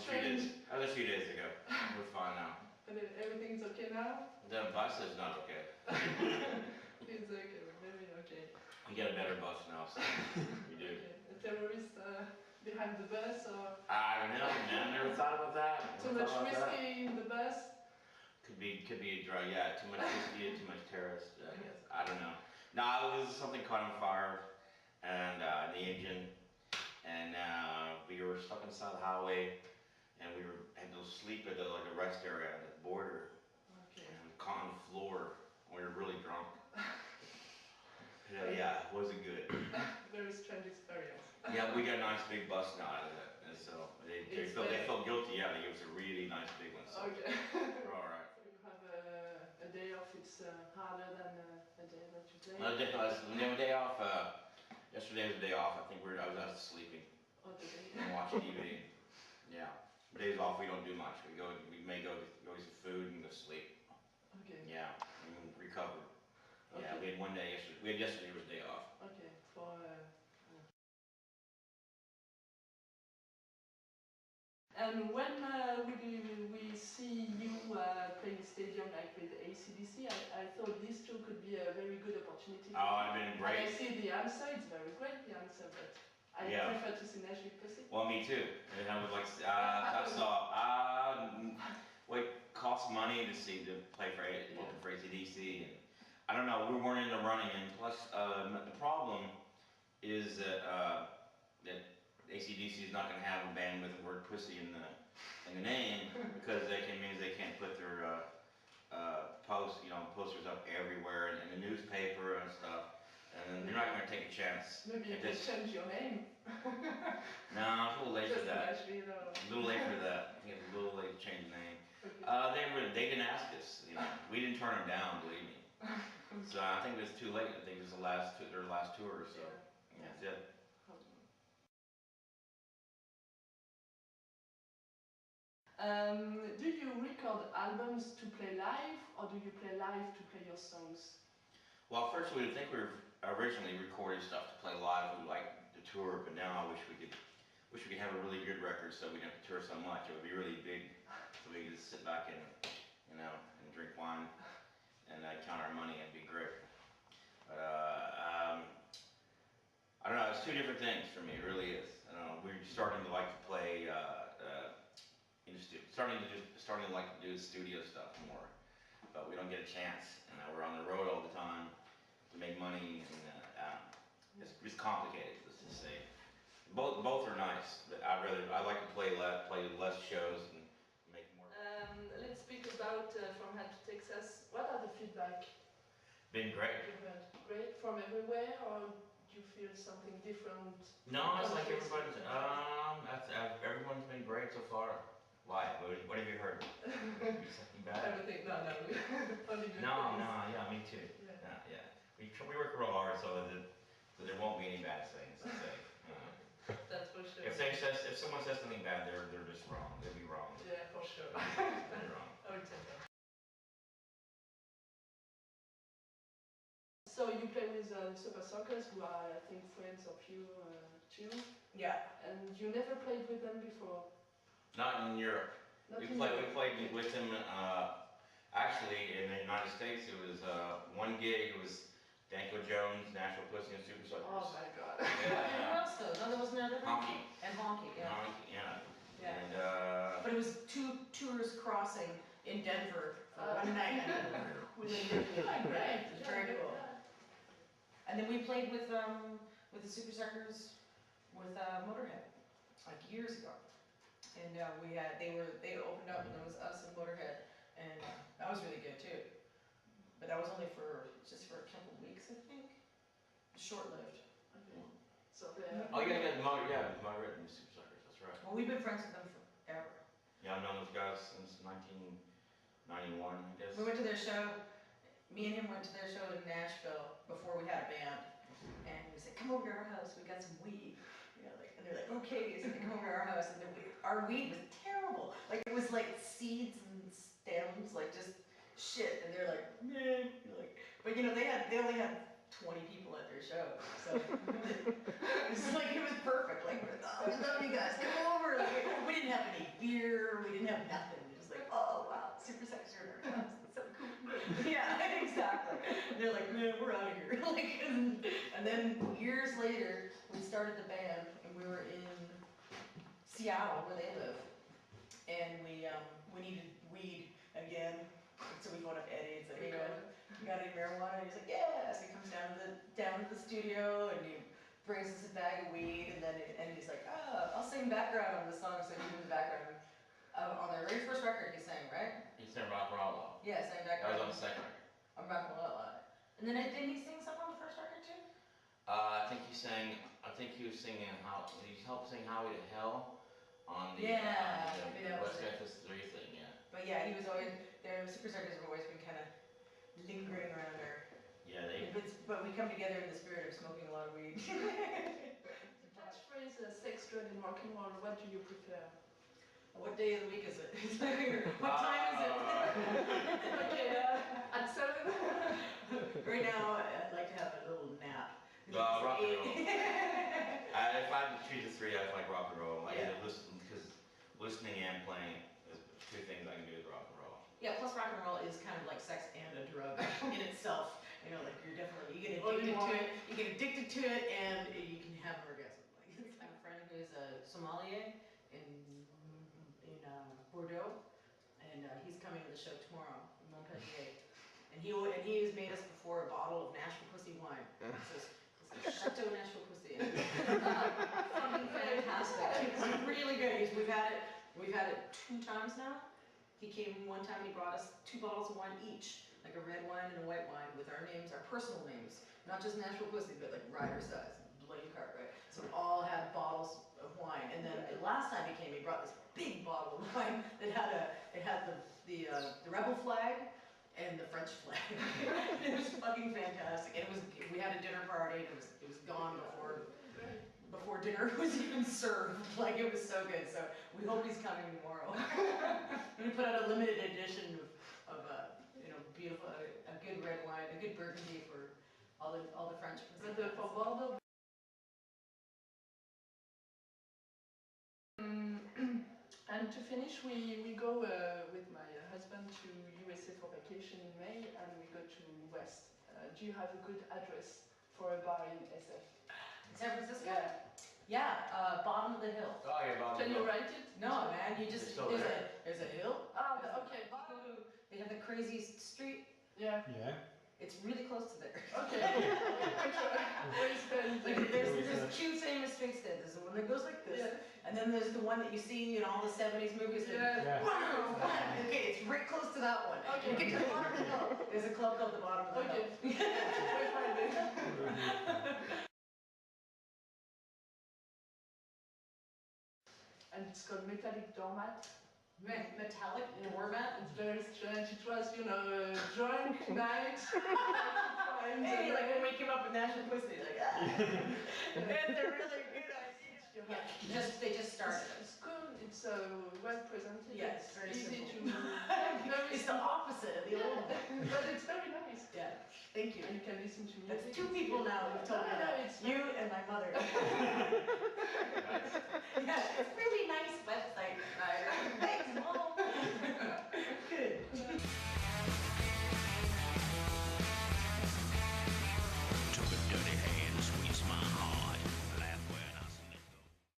a few days ago. We're fine now. And then everything's okay now? The bus is not okay. It's okay, maybe okay. We get a better bus now, so we do. Okay. A terrorist behind the bus, or? I don't know, man. Never thought about that. Too much whiskey in the bus? Could be a drug. Yeah, too much whiskey, too much terrorist. I don't know. No, it was something caught on fire, and the engine, and we were stuck inside the highway, and we had to sleep at like a rest area at the border. Okay. And caught on the floor. We were really drunk. Yeah, it wasn't good. Very strange experience. Yeah, we got a nice big bus now out of it, and so they felt guilty. Yeah, they gave us a really nice big one. So okay. We're all right. So you have a day off. It's harder than a day that you play. No, day off. Yesterday was a day off. I think I was out sleeping and watching TV. Yeah, days off we don't do much. We may go get some food and go sleep. Okay. Yeah, and recover. Okay. Yeah, we had one day yesterday. Yesterday was a day off. Okay. And when will we see you playing stadium like with AC/DC? I thought these two could be a very good opportunity. Oh, I've been great. And I see the answer, it's very great, the answer, but I prefer to see Nashville Pussy. Well, me too. And I was like, I saw, what costs money to play for AC/DC, and I don't know, we weren't in the running, and plus, the problem is that, AC/DC is not going to have a band with the word pussy in the name, because means they can't put their posters up everywhere in the newspaper and stuff, and they're not going to take a chance. Maybe you can change your name. No, it's a little late for that. A little late for that. I think it's a little late to change the name. Okay. They didn't ask us. We didn't turn them down, believe me. So I think it was too late. I think it was their last tour. So that's it. Do you record albums to play live, or do you play live to play your songs? Well, first we originally recorded stuff to play live. We liked the tour, but now I wish we could have a really good record so we didn't have to tour so much. It would be really big, so we could just sit back and and drink wine and count our money, and be great. But I don't know. It's two different things for me. It really is. I don't know. We're starting to like to play. Starting to like to do studio stuff more, but we don't get a chance, and we're on the road all the time to make money, and it's complicated. Let's just say both are nice, but I like to play less shows and make more. Let's speak about From Hand to Texas. What are the feedback? Been great. Great from everywhere, or do you feel something different? No, it's like everybody's. Everyone's been great so far. Why? What have you heard? Something bad? Everything. No. Only good things. Yeah, me too. Yeah. We work real hard so there won't be any bad things to say. That's for sure. If someone says something bad, they're just wrong. They'll be wrong. Yeah, for sure. They're wrong. Okay. So you play with Super Suckers, who are, I think, friends of you too. Yeah. And you never played with them before? Not in Europe. We played with them, actually, in the United States. It was one gig. It was Danko Jones, Nashville Pussy, and Super Suckers. Oh my God. Who else though? No, there was another one? Honky. And Honky, yeah. Honky, yeah. Yeah. And, but it was two tours crossing in Denver for one night. It was very cool. And then we played with the Super Suckers with Motorhead, like years ago. And they opened up, and it was us and Motorhead, and that was really good too. But that was only just for a couple of weeks, I think. Short-lived. Okay. So Motorhead and Super Suckers. That's right. Well, we've been friends with them forever. Yeah, I've known those guys since 1991, I guess. We went to their show. Me and him went to their show in Nashville before we had a band, and we said, "Come over to our house. We got some weed." And they're like, "Okay." So they come over to our house, and our weed was terrible. Like it was like seeds and stems, like just shit. And they're like, "Man," but they only had 20 people at their show. So it was like, it was perfect. Like, oh, we love you guys, come over. Like, we didn't have any beer, we didn't have nothing. It was like, oh wow, super sexy in our house. That's so cool. Yeah, exactly. And they're like, man, we're out of here. Like, and then years later, we started the band, and we were in Seattle, where they live, and we needed weed again. So we went up to Eddie and said, hey man, you got any marijuana? And he's like, yeah. So he comes down to the studio and he brings us a bag of weed, and then he's like, oh, I'll sing background on this song. So he did the background on their very first record. He sang, right? He sang Rock and Roll. Yeah, sang That background. was on the second record. I'm Rock and Roll. And then didn't he sing something on the first record too? I think he was singing he helped sing Highway to Hell on the, maybe that was West it. Memphis 3 thing, yeah. But yeah, he was always, their Super Circus have always been kind of lingering around there. Yeah, But we come together in the spirit of smoking a lot of weed. Catchphrase, sex, drug, and rock and roll. What do you prefer? What day of the week is it? What time is it? Okay, at 7. Right now, I'd like to have a little nap. Rock and roll. Yeah. If I had to choose the three, I'd like rock and roll. I Yeah. either listen, because listening and playing is two things I can do with rock and roll. Plus rock and roll is kind of like sex and a drug in itself. You know, like you get addicted to it, and you can have an orgasm. Like, I have a friend who's a sommelier in Bordeaux, and he's coming to the show tomorrow in Montpellier. And he has made us before a bottle of Nashville Pussy wine. This is Chateau Nashville Pussy. Fucking fantastic. It's really good. We've had it 2 times now. He came one time and he brought us 2 bottles of wine each, like a red wine and a white wine with our names, our personal names, not just Nashville Pussy, but like Ruyter size, Blaine and Ruyter. So we all had bottles of wine. And then the last time he came, he brought this big bottle of wine that had the rebel flag and the French flag. It was fucking fantastic. And we had a dinner party, and it was gone before dinner was even served. Like, it was so good. So we hope he's coming tomorrow. And we put out a limited edition of beautiful, a good red wine, a good Burgundy for all the French. For Bordeaux. And to finish, we go with my husband to USA for vacation in May, and we go to West. Do you have a good address for a bar in SF? San Francisco? Yeah. Yeah, bottom of the hill. Oh, yeah, Bob. Can you write it? No, man, you just, It's still there's a hill. Ah, okay. They have the crazy street. Yeah. Yeah. It's really close to there. Okay. There's 2 famous streets there. There's the one that goes like this, and then there's the one that you see in all the 70s movies. Yeah. Okay, it's right close to that one. Okay. You get to the bottom of the hill. There's a club called the Bottom of the Hill. And it's called Metallic Doormat. Metallic Doormat. It's very strange. It was, a drunk night. Hey, like when we came up with Nashville Pussy, like, and they're really good ideas. Yeah, they just started. It's cool. It's well presented. Yeah, it's very easy simple. to. It's the opposite of the old one. But it's very nice. Yeah, thank you. And you can listen to music. That's 2 people now who've told me that. It's You and my mother. Yeah, it's really nice website.